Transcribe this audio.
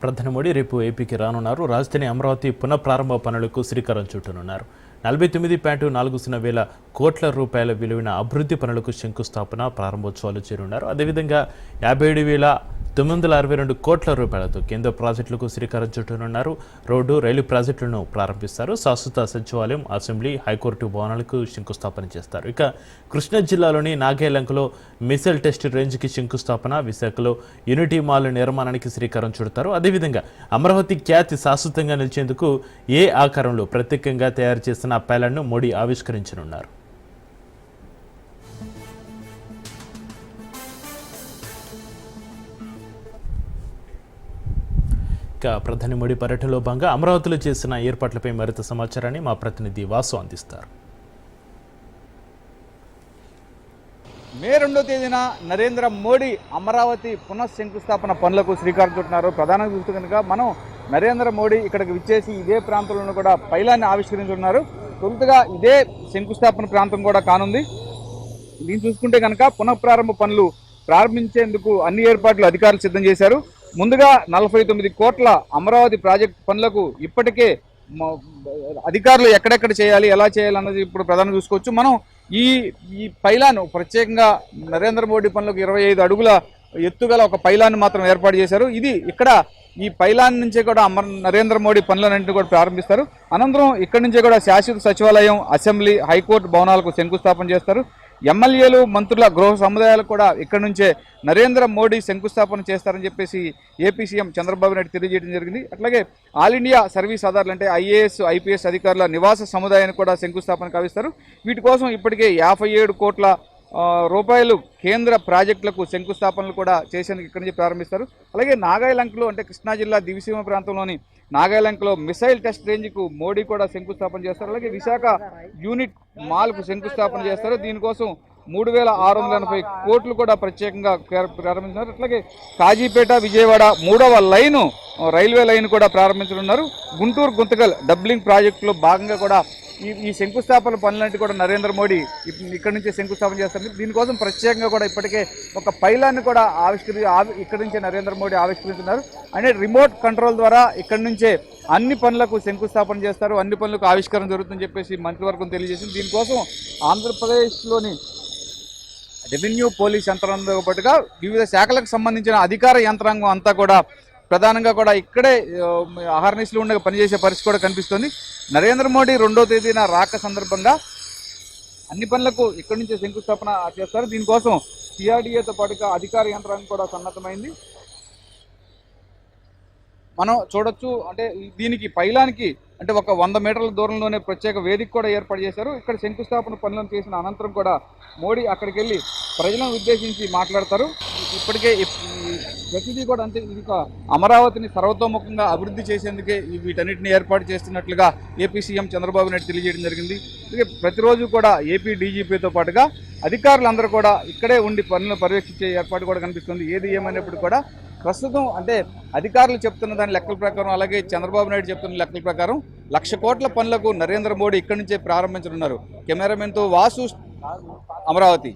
ప్రధాని మోడీ రేపు ఏపీకి రానున్నారు. రాజధాని అమరావతి పునఃప్రారంభ పనులకు శ్రీకారం చుట్టనున్నారు. 49.40 కోట్ల రూపాయల విలువైన అభివృద్ధి పనులకు శంకుస్థాపన, ప్రారంభోత్సవాలు చేరున్నారు. అదేవిధంగా 57,962 కోట్ల రూపాయలతో కేంద్ర ప్రాజెక్టులకు శ్రీకారం చుట్టనున్నారు. రోడ్డు, రైలు ప్రాజెక్టులను ప్రారంభిస్తారు. శాశ్వత సచివాలయం, అసెంబ్లీ, హైకోర్టు భవనాలకు శంకుస్థాపన చేస్తారు. ఇక కృష్ణా జిల్లాలోని నాగాలంకలో మిసైల్ టెస్ట్ రేంజ్కి శంకుస్థాపన, విశాఖలో యూనిటీ మాల్ నిర్మాణానికి శ్రీకారం చుడతారు. అదేవిధంగా అమరావతి ఖ్యాతి శాశ్వతంగా నిలిచేందుకు ఏ ఆకారంలో ప్రత్యేకంగా తయారు చేసిన ప్యాలెట్ను మోడీ ఆవిష్కరించనున్నారు. ఇక ప్రధాని మోడీ పర్యటనలో భాగంగా అమరావతిలో చేసిన ఏర్పాట్లపై మరింత సమాచారాన్ని మా ప్రతినిధి వాసు అందిస్తారు. మే 2వ తేదీన నరేంద్ర మోడీ అమరావతి పునఃశంకుస్థాపన పనులకు శ్రీకారం చుట్టినారు. ప్రధానంగా చూస్తే కనుక మనం నరేంద్ర మోడీ ఇక్కడికి విచ్చేసి ఇదే ప్రాంతంలో కూడా పైలాన్ని ఆవిష్కరించున్నారు. తొలుతగా ఇదే శంకుస్థాపన ప్రాంతం కూడా కానుంది. దీన్ని చూసుకుంటే కనుక పునఃప్రారంభ పనులు ప్రారంభించేందుకు అన్ని ఏర్పాట్లు అధికారులు సిద్ధం చేశారు. ముందుగా 49 కోట్ల అమరావతి ప్రాజెక్టు పనులకు ఇప్పటికే అధికారులు ఎక్కడెక్కడ చేయాలి, ఎలా చేయాలి అన్నది ఇప్పుడు ప్రధానంగా చూసుకోవచ్చు. మనం ఈ పైలాను ప్రత్యేకంగా నరేంద్ర మోడీ పనులకు 25 అడుగుల ఎత్తుగల ఒక పైలాన్ని మాత్రం ఏర్పాటు చేశారు. ఇది ఇక్కడ ఈ పైలాన్ నుంచే కూడా నరేంద్ర మోడీ పనులన్నింటినీ కూడా ప్రారంభిస్తారు. అనంతరం ఇక్కడి నుంచే కూడా శాశ్వత సచివాలయం, అసెంబ్లీ, హైకోర్టు భవనాలకు శంకుస్థాపన చేస్తారు. ఎమ్మెల్యేలు, మంత్రుల గృహ సముదాయాలు కూడా ఇక్కడి నుంచే నరేంద్ర మోడీ శంకుస్థాపన చేస్తారని చెప్పేసి ఏపీ సీఎం చంద్రబాబు నాయుడు తెలియజేయడం జరిగింది. అట్లాగే ఆల్ ఇండియా సర్వీస్ అథారిటీ అంటే ఐఏఎస్, ఐపీఎస్ అధికారుల నివాస సముదాయాన్ని కూడా శంకుస్థాపన కావిస్తారు. వీటి కోసం ఇప్పటికే 57 కోట్ల రూపాయలు కేంద్ర ప్రాజెక్టులకు శంకుస్థాపనలు కూడా చేసేందుకు ఇక్కడి నుంచి ప్రారంభిస్తారు. అలాగే నాగాలంకలో అంటే కృష్ణా జిల్లా దివిసీమ ప్రాంతంలోని నాగాలంకలో మిసైల్ టెస్ట్ రేంజ్కు మోడీ కూడా శంకుస్థాపన చేస్తారు. అలాగే విశాఖ యూనిట్ మాల్కు శంకుస్థాపన చేస్తారు. దీనికోసం 3,680 కోట్లు కూడా ప్రత్యేకంగా ప్రారంభించారు. అట్లాగే కాజీపేట, విజయవాడ 3వ లైను రైల్వే లైన్ కూడా ప్రారంభించనున్నారు. గుంటూరు గుంతకల్ డబ్లింగ్ ప్రాజెక్టులో భాగంగా కూడా ఈ శంకుస్థాపన పనులంటే కూడా నరేంద్ర మోడీ ఇక్కడి నుంచే శంకుస్థాపన చేస్తారు. దీనికోసం ప్రత్యేకంగా కూడా ఇప్పటికే ఒక పైలాన్ని కూడా ఇక్కడి నుంచే నరేంద్ర మోడీ ఆవిష్కరించున్నారు. అంటే రిమోట్ కంట్రోల్ ద్వారా ఇక్కడి నుంచే అన్ని పనులకు శంకుస్థాపన చేస్తారు, అన్ని పనులకు ఆవిష్కరణ జరుగుతుందని చెప్పేసి మంత్రివర్గం తెలియజేసింది. దీనికోసం ఆంధ్రప్రదేశ్లోని రెవెన్యూ, పోలీస్ యంత్రాంగంతో పాటుగా వివిధ శాఖలకు సంబంధించిన అధికార యంత్రాంగం అంతా కూడా ప్రధానంగా కూడా ఇక్కడే అహర్నిశలు ఉండగా పనిచేసే పరిస్థితి కూడా కనిపిస్తుంది. నరేంద్ర మోడీ 2వ తేదీన రాక సందర్భంగా అన్ని పనులకు ఇక్కడి నుంచే శంకుస్థాపన చేస్తారు. దీనికోసం సిఆర్డీఏతో పాటుగా అధికార యంత్రాంగం కూడా సన్నద్ధమైంది. మనం చూడొచ్చు. అంటే దీనికి పైలానికి అంటే ఒక 100 మీటర్ల దూరంలోనే ప్రత్యేక వేదిక కూడా ఏర్పాటు చేశారు. ఇక్కడ శంకుస్థాపన పనులను చేసిన అనంతరం కూడా మోడీ అక్కడికి వెళ్ళి ప్రజలను ఉద్దేశించి మాట్లాడతారు. ఇప్పటికే ప్రతిదీ కూడా అంటే ఇది అమరావతిని సర్వతోముఖంగా అభివృద్ధి చేసేందుకే వీటన్నిటిని ఏర్పాటు చేస్తున్నట్లుగా ఏపీ సీఎం చంద్రబాబు నాయుడు తెలియజేయడం జరిగింది. అలాగే ప్రతిరోజు కూడా ఏపీ డీజీపీతో పాటుగా అధికారులందరూ కూడా ఇక్కడే ఉండి పనులను పర్యవేక్షించే ఏర్పాటు కూడా కనిపిస్తుంది. ఏది ఏమైనప్పుడు కూడా ప్రస్తుతం అంటే అధికారులు చెప్తున్న దాని లెక్కల ప్రకారం, అలాగే చంద్రబాబు నాయుడు చెప్తున్న లెక్కల ప్రకారం 1,00,000 కోట్ల పనులకు నరేంద్ర మోడీ ఇక్కడి నుంచే ప్రారంభించనున్నారు. కెమెరామెన్తో వాసు, అమరావతి.